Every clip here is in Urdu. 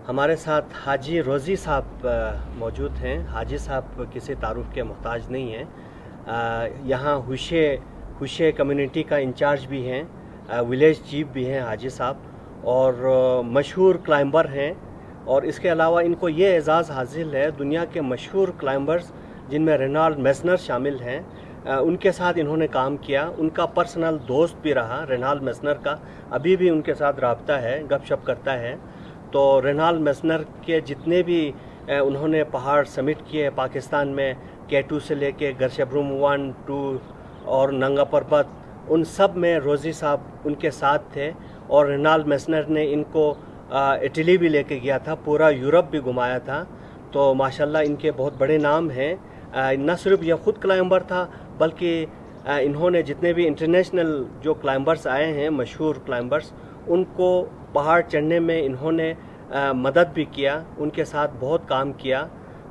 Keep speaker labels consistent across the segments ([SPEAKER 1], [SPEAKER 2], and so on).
[SPEAKER 1] ہمارے ساتھ حاجی روزی صاحب موجود ہیں. حاجی صاحب کسی تعارف کے محتاج نہیں ہیں. یہاں ہوشے کمیونٹی کا انچارج بھی ہیں, ولیج چیف بھی ہیں حاجی صاحب, اور مشہور کلائمبر ہیں. اور اس کے علاوہ ان کو یہ اعزاز حاصل ہے, دنیا کے مشہور کلائمبرز جن میں رینالڈ میسنر شامل ہیں, ان کے ساتھ انہوں نے کام کیا. ان کا پرسنل دوست بھی رہا رینالڈ میسنر کا, ابھی بھی ان کے ساتھ رابطہ ہے, گپ شپ کرتا ہے. تو رینالڈ میسنر کے جتنے بھی انہوں نے پہاڑ سمٹ کیے پاکستان میں, K2 سے لے کے گرشبروم 1, 2 اور ننگا پربت, ان سب میں روزی صاحب ان کے ساتھ تھے. اور رینالڈ میسنر نے ان کو اٹلی بھی لے کے گیا تھا, پورا یورپ بھی گھمایا تھا. تو ماشاءاللہ ان کے بہت بڑے نام ہیں. نہ صرف یہ خود کلائمبر تھا بلکہ انہوں نے جتنے بھی انٹرنیشنل جو کلائمبرز آئے ہیں, مشہور کلائمبرز, ان کو پہاڑ چڑھنے میں انہوں نے مدد بھی کیا, ان کے ساتھ بہت کام کیا.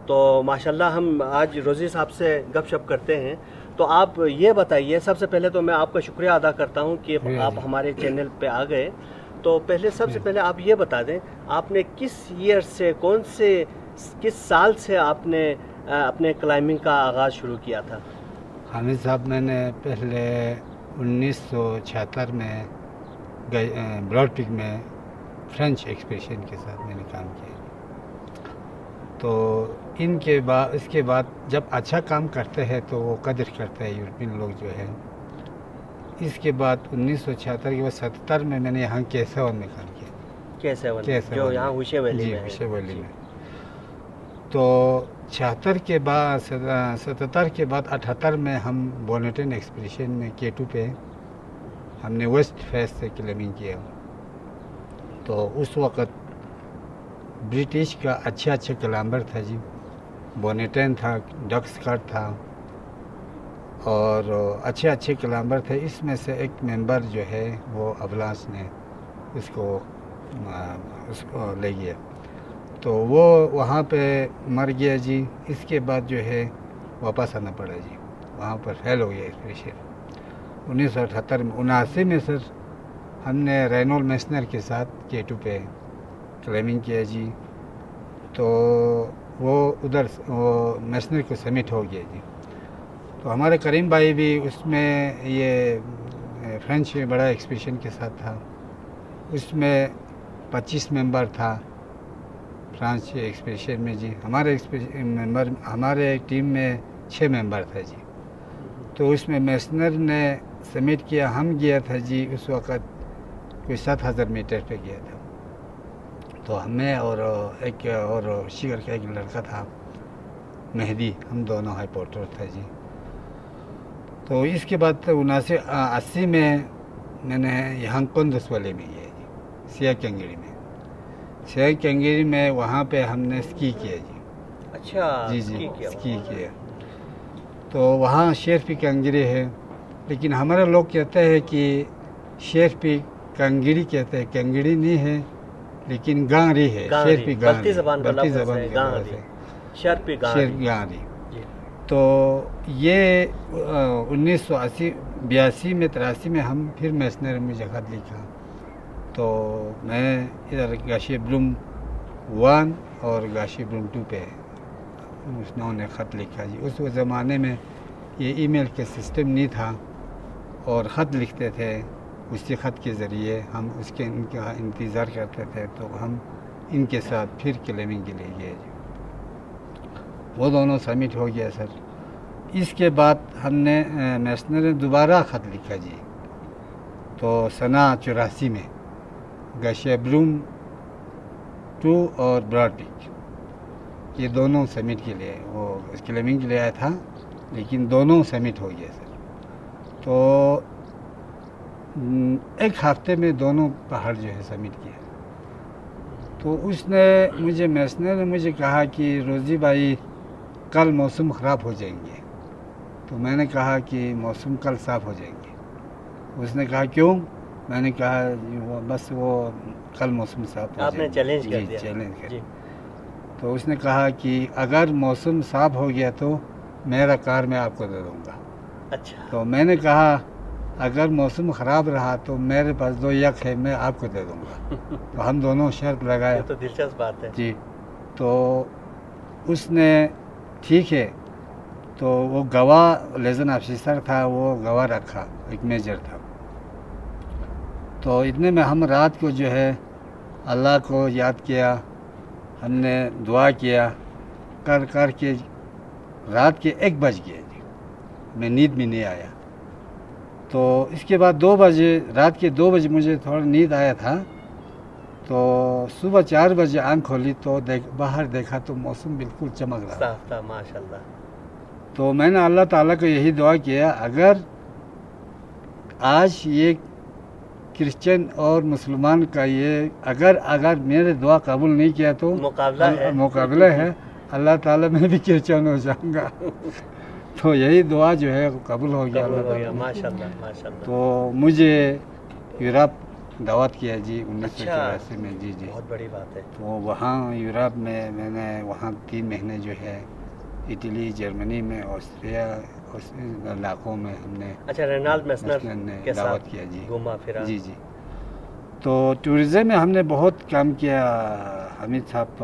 [SPEAKER 1] تو ماشاءاللہ ہم آج روزی صاحب سے گپ شپ کرتے ہیں. تو آپ یہ بتائیے, سب سے پہلے تو میں آپ کا شکریہ ادا کرتا ہوں کہ آپ ہمارے چینل پہ آ گئے. تو سب سے پہلے آپ یہ بتا دیں, آپ نے کس ایئر سے, کس سال سے آپ نے اپنے کلائمبنگ کا آغاز شروع کیا تھا؟
[SPEAKER 2] حامد صاحب, میں نے پہلے 1976 میں براڈ پک میں فرینچ ایکسپیڈیشن کے ساتھ میں نے کام کیا. تو اس کے بعد جب اچھا کام کرتے ہیں تو وہ قدر کرتے ہیں یورپین لوگ جو ہے. اس کے بعد 1976 کے بعد 77 میں نے یہاں K7 میں کام کیا.
[SPEAKER 1] K7 جو یہاں ہوشے ویلی میں ہے.
[SPEAKER 2] ہوشے ویلی میں. تو 76 کے بعد 77 کے بعد 78 میں ہم بونیٹن ایکسپیڈیشن میں K2 پہ ہم نے ویسٹ فیس سے کلائمبنگ کیا. تو اس وقت برٹش کا اچھا کلائمبر تھا جی, بونیٹن تھا, ڈک اسکرٹ تھا, اور اچھے کلائمبر تھے. اس میں سے ایک ممبر جو ہے وہ ابلاس نے اس کو لے گیا, تو وہ وہاں پہ مر گیا جی. اس کے بعد جو ہے واپس آنا پڑا جی, وہاں پر فیل ہو گیا ایکسپیڈیشن 1978 میں. 79 میں سر ہم نے رینالڈ میسنر کے ساتھ K2 پہ کلائمبنگ کیا جی. تو وہ میسنر کو سمٹ ہو گیا جی. تو ہمارے کریم بھائی بھی اس میں یہ فرینچ بڑا ایکسپیڈیشن کے ساتھ تھا. اس میں 25 ممبر تھا فرانس ایکسپیڈیشن میں جی. ہمارے ٹیم میں 6 ممبر تھا جی. تو اس میں میسنر نے سمٹ کیا, ہم گیا تھا جی اس وقت کوئی 7000 میٹر پہ گیا تھا. تو ہمیں اور ایک اور شیگر کا ایک لڑکا تھا مہدی, ہم دونوں ہائی پورٹر تھا جی. تو اس کے بعد 80 میں نے یہاں کندس والے میں گیا جی, سیاہ کنگیری میں وہاں پہ ہم نے اسکی کیا جی.
[SPEAKER 1] اچھا
[SPEAKER 2] جی اسکی کیا. تو وہاں شیر پی کنگیری ہے, لیکن ہمارے لوگ کہتے ہیں کہ شیر پی کنگیری کہتے ہیں, کنگیری نہیں ہے لیکن گانری ہے. شیر پی
[SPEAKER 1] بلتی زبان شیر پی
[SPEAKER 2] گانری. تو یہ 1982 میں 83 میں ہم پھر میسنر میں جگہ لکھا. تو میں ادھر گاشی بروم 1 اور گاشی بروم 2 پہ انہوں نے خط لکھا جی. اس زمانے میں یہ ای میل کے سسٹم نہیں تھا اور خط لکھتے تھے, اسی خط کے ذریعے ہم ان کا انتظار کرتے تھے. تو ہم ان کے ساتھ پھر کلائمبنگ کے لیے گئے جی. وہ دونوں سمٹ ہو گیا سر. اس کے بعد ہم نے میسنر نے دوبارہ خط لکھا جی. تو سنہ 84 میں گاشیبروم 2 اور براڈ پک یہ دونوں سمٹ کے لیے, وہ کلائمبنگ کے لیے آیا تھا لیکن دونوں سمٹ ہو گیا سر. تو ایک ہفتے میں دونوں پہاڑ جو ہے سمٹ کیا. تو اس نے میسنر نے مجھے کہا کہ روزی بھائی کل موسم خراب ہو جائیں گے. تو میں نے کہا کہ موسم کل صاف ہو جائیں گے. اس نے کہا کیوں؟ میں نے کہا بس وہ کل موسم صاف ہو جائیں گے.
[SPEAKER 1] آپ نے چیلنج کر دیا.
[SPEAKER 2] چیلنج کر. تو اس نے کہا کہ اگر موسم صاف ہو گیا تو میرا کار میں آپ کو دے دوں گا.
[SPEAKER 1] اچھا.
[SPEAKER 2] تو میں نے کہا اگر موسم خراب رہا تو میرے پاس 2 یک ہے، میں آپ کو دے دوں گا. تو ہم دونوں شرط لگائے.
[SPEAKER 1] یہ تو دلچسپ بات ہے.
[SPEAKER 2] جی. تو اس نے ٹھیک ہے، تو وہ گواہ لیزن آفیسر تھا، وہ گواہ رکھا، ایک میجر تھا. تو اتنے میں ہم رات کو جو ہے اللہ کو یاد کیا، ہم نے دعا کیا، کر کے رات کے 1 بج گئے جی. میں نیند بھی نہیں آیا. تو اس کے بعد 2 بجے، رات کے 2 بجے مجھے تھوڑا نیند آیا تھا. تو صبح 4 بجے آنکھ کھولی تو باہر دیکھا تو موسم بالکل چمک رہا.
[SPEAKER 1] صاف تھا ماشاء اللہ.
[SPEAKER 2] تو میں نے اللہ تعالیٰ کو یہی دعا کیا، اگر آج یہ کرسچن اور مسلمان کا یہ اگر میرے دعا قبول نہیں کیا تو مقابلہ ہے، اللہ تعالیٰ میں بھی کرسچن ہو جاؤں گا. تو یہی دعا جو ہے قبول ہو گیا اللہ تعالیٰ.
[SPEAKER 1] ماشاء اللہ ماشاء اللہ.
[SPEAKER 2] تو مجھے یورپ دعوت کیا جی 1984 میں. جی جی
[SPEAKER 1] بہت بڑی بات ہے.
[SPEAKER 2] تو وہاں یورپ میں نے وہاں 3 مہینے جو ہے اٹلی، جرمنی میں، آسٹریا علاقوں میں ہم نے
[SPEAKER 1] رینالڈ میسنر کے
[SPEAKER 2] دعوت
[SPEAKER 1] ساتھ
[SPEAKER 2] کیا. جی
[SPEAKER 1] گھوما پھرا.
[SPEAKER 2] جی جی. تو ٹورزم میں ہم نے بہت کام کیا حمید صاحب.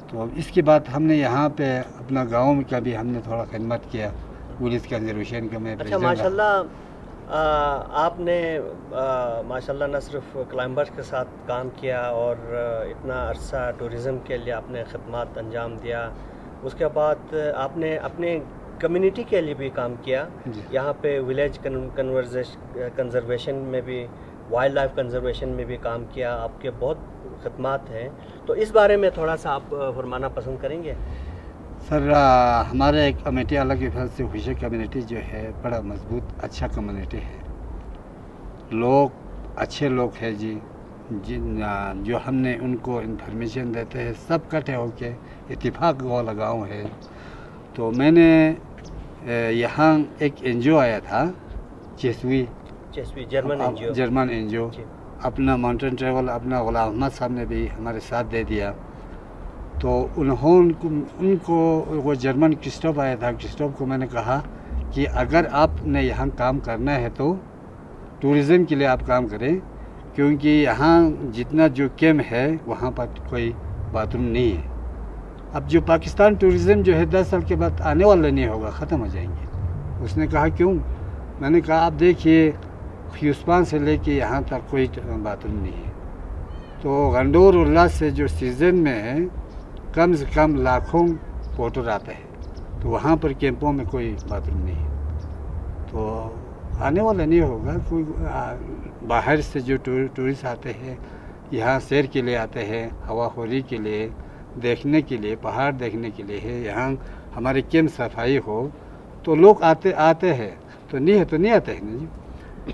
[SPEAKER 2] تو اس کے بعد ہم نے یہاں پہ اپنا گاؤں کا بھی ہم نے تھوڑا خدمت کیا، پولیس کنزرویشن کا میں
[SPEAKER 1] اچھا ماشاء اللہ. آپ نے ماشاء اللہ نہ صرف کلائمبرز کے ساتھ کام کیا اور اتنا عرصہ ٹورزم کے لیے آپ نے خدمات انجام دیا، اس کے بعد آپ نے اپنے کمیونٹی کے لیے بھی کام کیا. یہاں پہ ولیج کنزرویشن میں بھی، وائلڈ لائف کنزرویشن میں بھی کام کیا. آپ کے بہت خدمات ہیں، تو اس بارے میں تھوڑا سا آپ فرمانا پسند کریں گے؟
[SPEAKER 2] سر ہمارے ایک کمیٹی اللہ کی فضل سے خوشی کمیونٹی جو ہے بڑا مضبوط اچھا کمیونٹی ہے. لوگ اچھے لوگ ہیں جی. جو ہم نے ان کو انفارمیشن دیتے ہیں سب کٹھے ہو کے اتفاق والا گاؤں ہے. تو میں نے یہاں ایک NGO آیا تھا چیسوی جرمن NGO. اپنا ماؤنٹین ٹریول اپنا غلام احمد صاحب نے بھی ہمارے ساتھ دے دیا. تو ان کو وہ جرمن کرسٹوف آیا تھا. کرسٹوف کو میں نے کہا کہ اگر آپ نے یہاں کام کرنا ہے تو ٹورزم کے لیے آپ کام کریں، کیونکہ یہاں جتنا جو کیمپ ہے وہاں پر کوئی باتھ روم نہیں ہے. اب جو پاکستان ٹورزم جو ہے 10 سال کے بعد آنے والا نہیں ہوگا، ختم ہو جائیں گے. اس نے کہا کیوں؟ میں نے کہا آپ دیکھیے ہیوسپان سے لے کے یہاں تک کوئی باتھ روم نہیں ہے. تو غنڈور اللہ سے جو سیزن میں ہے کم سے کم لاکھوں پورٹر آتے ہیں، تو وہاں پر کیمپوں میں کوئی باتھ روم نہیں ہے. تو آنے والا نہیں ہوگا. کوئی باہر سے جو ٹورسٹ آتے ہیں یہاں سیر کے لیے آتے ہیں، ہوا خوری کے لیے، دیکھنے کے لیے، پہاڑ دیکھنے کے لیے ہے. یہاں ہمارے کیمپ صفائی ہو تو لوگ آتے ہیں، تو نہیں ہے تو نہیں آتے ہیں نا جی.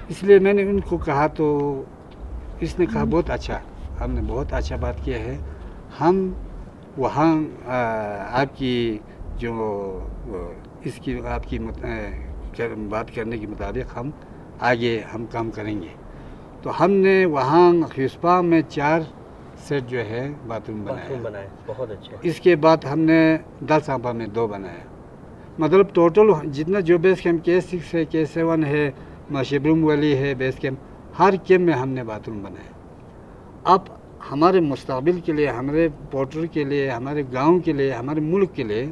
[SPEAKER 2] اس لیے میں نے ان کو کہا تو اس نے کہا بہت اچھا، ہم نے بہت اچھا بات کیا ہے. ہم وہاں آپ کی جو اس کی آپ کی بات کرنے کے مطابق ہم آگے ہم کام کریں گے. تو ہم نے وہاں ہیوسپا میں 4 سیٹ جو ہے باتھ روم بنائے. بہت اچھا. اس کے بعد ہم نے دلسانپا میں 2 بنایا. مطلب ٹوٹل جتنا جو بیس کیمپ K6 ہے، K7 ہے، ماشبروم ویلی ہے بیس کیمپ، ہر کیمپ میں ہم نے باتھ روم بنایا. اب ہمارے مستقبل کے لیے، ہمارے پورٹر کے لیے، ہمارے گاؤں کے لیے، ہمارے ملک کے لیے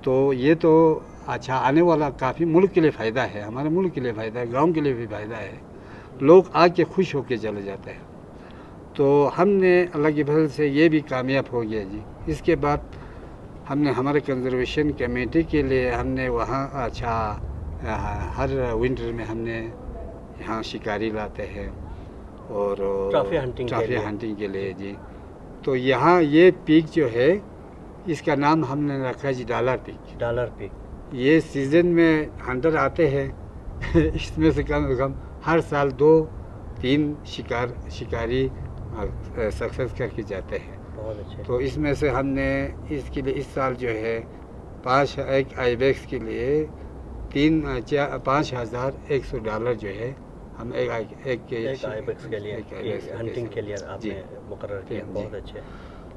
[SPEAKER 2] تو یہ تو اچھا آنے والا کافی ملک کے لیے فائدہ ہے، ہمارے ملک کے لیے فائدہ ہے، گاؤں کے لیے بھی فائدہ ہے. لوگ آ کے خوش ہو کے چلے جاتے ہیں. تو ہم نے اللہ کی فضل سے یہ بھی کامیاب ہو گیا جی. اس کے بعد ہم نے ہمارے کنزرویشن کمیٹی کے لیے ہم نے وہاں اچھا ہر ونٹر میں ہم نے یہاں شکاری لاتے ہیں اور ٹرافی ہنٹنگ کے لیے جی. تو یہاں یہ پیک جو ہے اس کا نام ہم نے رکھا جی ڈالر پیک. یہ سیزن میں ہنٹر آتے ہیں اس میں سے کم ہر سال 2-3 شکاری سکسیس کر کے جاتے ہیں. تو اس میں سے ہم نے اس کے لیے اس سال جو ہے 5 آئی بیکس کے لیے $5,100 جو ہے ہم ایک آئی بیکس کے لیے ہنٹنگ کے لیے آپ نے مقرر کیا. بہت اچھے.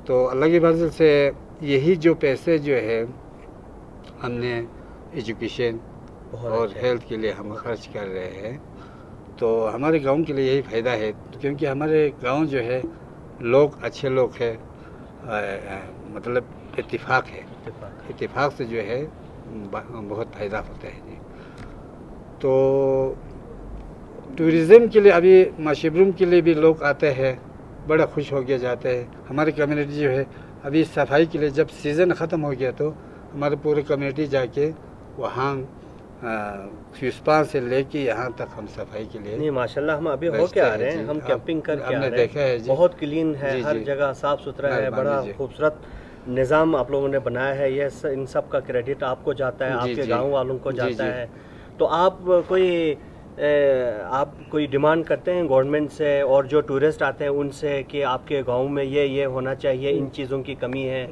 [SPEAKER 2] تو اللہ کی فضل سے یہی جو پیسے جو ہے ہم نے ایجوکیشن اور ہیلتھ کے لیے ہم خرچ کر رہے ہیں. تو ہمارے گاؤں کے لیے یہی فائدہ ہے کیونکہ ہمارے گاؤں جو ہے لوگ اچھے لوگ ہیں, مطلب اتفاق ہے, اتفاق سے جو ہے بہت فائدہ ہوتا ہے جی. تو ٹورزم کے لیے ابھی ماشبرم کے لیے بھی لوگ آتے ہیں, بڑا خوش ہو کے جاتے ہیں. ہماری کمیونٹی جو ہے ابھی صفائی کے لیے جب سیزن ختم ہو گیا تو ہمارے پورے کمیونٹی جا کے وہاں فیوسپا سے لے کے یہاں تک ہم صفائی کے لیے.
[SPEAKER 1] نہیں ماشاءاللہ, ہم ابھی ہو کے آ رہے ہیں, ہم کیمپنگ کر کے آ رہے ہیں, بہت کلین ہے, ہر جگہ صاف ستھرا ہے, بڑا خوبصورت نظام آپ لوگوں نے بنایا ہے. یہ ان سب کا کریڈٹ آپ کو جاتا ہے, آپ کے گاؤں والوں کو جاتا ہے. تو آپ کوئی ڈیمانڈ کرتے ہیں گورنمنٹ سے اور جو ٹورسٹ آتے ہیں ان سے کہ آپ کے گاؤں میں یہ ہونا چاہیے, ان چیزوں کی کمی ہے,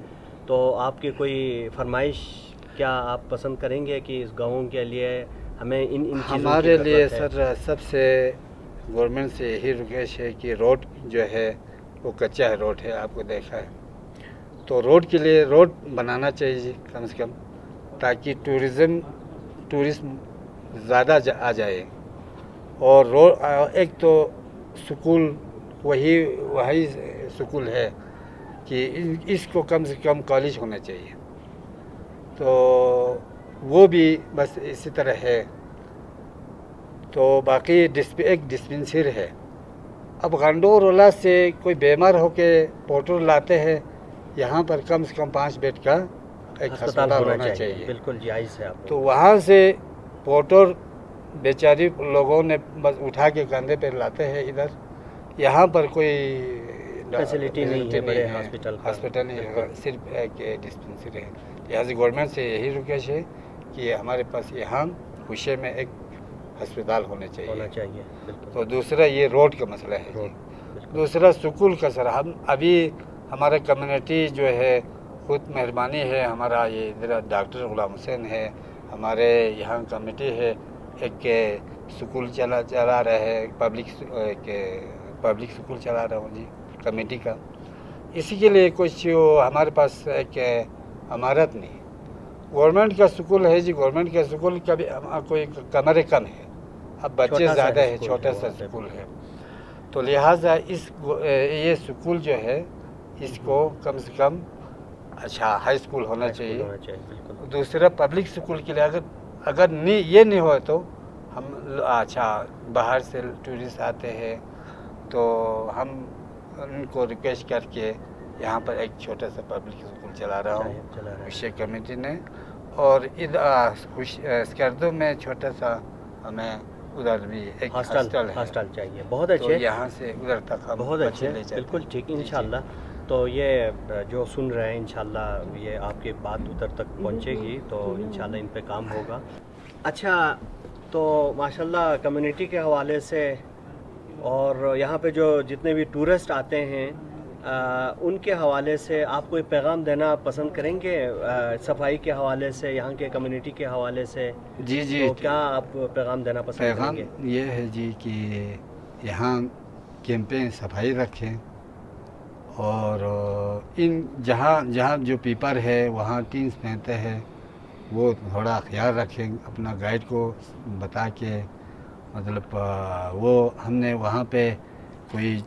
[SPEAKER 1] تو آپ کی کوئی فرمائش کیا آپ پسند کریں گے کہ اس گاؤں کے لیے ہمیں ان چیزوں کی
[SPEAKER 2] ہمارے لیے سر سب سے گورنمنٹ سے یہی ریکویسٹ ہے کہ روڈ جو ہے وہ کچا ہے, روڈ ہے, آپ کو دیکھا ہے, تو روڈ کے لیے روڈ بنانا چاہیے کم سے کم, تاکہ ٹورزم زیادہ آ جائے. اور ایک تو سکول وہی سکول ہے کہ اس کو کم سے کم کالج ہونا چاہیے, تو وہ بھی بس اسی طرح ہے. تو باقی ایک ڈسپنسر ہے. اب غنڈور اولا سے کوئی بیمار ہو کے پوٹر لاتے ہیں, یہاں پر کم سے کم 5 بیڈ کا ایک ہسپتال ہونا چاہیے.
[SPEAKER 1] بالکل جائز ہے.
[SPEAKER 2] تو وہاں سے پوٹر بیچاری لوگوں نے بس اٹھا کے کندھے پہ لاتے ہیں ادھر, یہاں پر کوئی
[SPEAKER 1] فیسلٹی نہیں ہے بڑے
[SPEAKER 2] ہاسپٹل نہیں, صرف ایک ڈسپنسری ہے. لہٰذا گورنمنٹ سے یہی ریکویسٹ ہے کہ ہمارے پاس یہاں خوشے میں ایک ہسپتال ہونا چاہیے. تو دوسرا یہ روڈ کا مسئلہ ہے. دوسرا سکول کا سر, ہم ابھی ہمارا کمیونٹی جو ہے خود مہربانی ہے, ہمارا یہ ادھر ڈاکٹر غلام حسین ہے, ہمارے یہاں کمیٹی ہے, ایک سکول چلا رہے ہیں, پبلک سکول چلا رہا ہوں جی کمیٹی کا. اسی کے لیے کچھ ہمارے پاس ایک عمارت نہیں. گورنمنٹ کا سکول ہے جی, گورنمنٹ کا سکول کا بھی کوئی کمرے کم ہے, اب بچے زیادہ ہے, چھوٹا سا سکول ہے. تو لہٰذا یہ سکول جو ہے اس کو کم سے کم اچھا ہائی اسکول ہونا چاہیے. دوسرا پبلک سکول کے لیے اگر یہ نہیں ہو تو ہم اچھا باہر سے ٹورسٹ آتے ہیں تو ہم ان کو ریکویسٹ کر کے یہاں پر ایک چھوٹا سا پبلک اسکول چلا رہا ہوں خوشی کمیٹی نے. اور اسکردو میں چھوٹا سا ہمیں ادھر بھی ایک
[SPEAKER 1] ہاسٹل چاہیے. بہت اچھے,
[SPEAKER 2] یہاں سے ادھر تک ہم
[SPEAKER 1] بہت اچھے, بالکل ٹھیک انشاءاللہ. تو یہ جو سن رہے ہیں انشاءاللہ یہ آپ کی بات ادھر تک پہنچے گی تو انشاءاللہ ان پہ کام ہوگا. اچھا, تو ماشاءاللہ کمیونٹی کے حوالے سے اور یہاں پہ جو جتنے بھی ٹورسٹ آتے ہیں ان کے حوالے سے آپ کوئی پیغام دینا پسند کریں گے صفائی کے حوالے سے, یہاں کے کمیونٹی کے حوالے سے؟
[SPEAKER 2] جی
[SPEAKER 1] تو کیا آپ پیغام دینا پسند کریں گے؟
[SPEAKER 2] پیغام یہ ہے جی کہ یہاں کیمپیں صفائی رکھیں, اور ان جہاں جو پیپر ہے وہاں ٹینس پہنتے ہیں وہ تھوڑا خیال رکھیں, اپنا گائیڈ کو بتا کے, مطلب وہ ہم نے وہاں پہ کوئی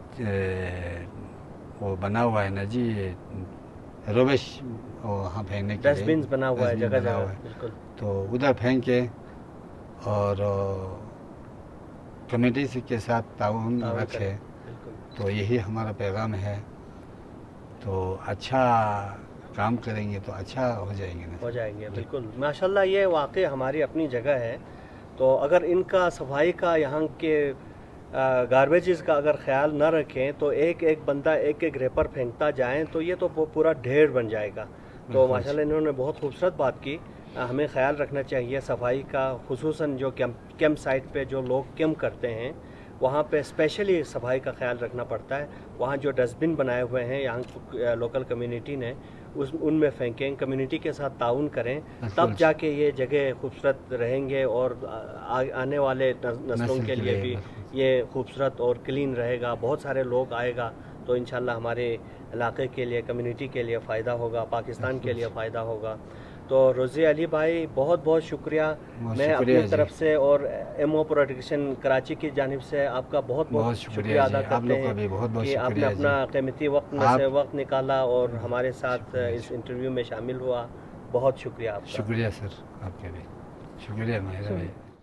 [SPEAKER 2] وہ بنا ہوا ہے نا جی روبش وہاں پھینکنے کے
[SPEAKER 1] ڈسٹ بنز بنا ہوا ہے جگہ جگہ, بالکل.
[SPEAKER 2] تو ادھر پھینکے اور کمیٹی کے ساتھ تعاون رکھے. تو یہی ہمارا پیغام ہے. تو اچھا کام کریں گے تو اچھا ہو جائیں گے.
[SPEAKER 1] ہو جائیں گے, بالکل. ماشاءاللہ یہ واقعی ہماری اپنی جگہ ہے, تو اگر ان کا صفائی کا یہاں کے گاربیجز کا اگر خیال نہ رکھیں تو ایک بندہ ایک ریپر پھینکتا جائیں تو یہ تو پورا ڈھیر بن جائے گا. تو ماشاءاللہ انہوں نے بہت خوبصورت بات کی. ہمیں خیال رکھنا چاہیے صفائی کا, خصوصاً جو کیمپ سائٹ پہ جو لوگ کیمپ کرتے ہیں وہاں پہ اسپیشلی صفائی کا خیال رکھنا پڑتا ہے. وہاں جو ڈسٹ بن بنائے ہوئے ہیں یہاں لوکل کمیونٹی نے ان میں پھینکیں, کمیونٹی کے ساتھ تعاون کریں, تب جا کے یہ جگہ خوبصورت رہیں گے اور آنے والے نسلوں کے لیے بھی یہ خوبصورت اور کلین رہے گا. بہت سارے لوگ آئے گا تو انشاءاللہ ہمارے علاقے کے لیے, کمیونٹی کے لیے فائدہ ہوگا, پاکستان کے لیے فائدہ ہوگا. تو روزی علی بھائی بہت بہت شکریہ.
[SPEAKER 2] بہت
[SPEAKER 1] میں
[SPEAKER 2] شکریہ
[SPEAKER 1] اپنی
[SPEAKER 2] جی.
[SPEAKER 1] طرف سے اور ایم او پروڈکشن کراچی کی جانب سے آپ کا بہت
[SPEAKER 2] بہت
[SPEAKER 1] شکریہ ادا
[SPEAKER 2] جی. آپ
[SPEAKER 1] کرتے
[SPEAKER 2] لوگ کا
[SPEAKER 1] ہیں
[SPEAKER 2] بھی بہت بہت
[SPEAKER 1] کہ آپ نے
[SPEAKER 2] شکریہ
[SPEAKER 1] اپنا
[SPEAKER 2] جی.
[SPEAKER 1] قیمتی وقت میں سے وقت نکالا اور ہمارے ساتھ
[SPEAKER 2] شکریہ
[SPEAKER 1] اس
[SPEAKER 2] جی.
[SPEAKER 1] انٹرویو میں شامل ہوا. بہت شکریہ آپ کا.
[SPEAKER 2] شکریہ سر آپ کا بھی. شکریہ ماہر بھائی.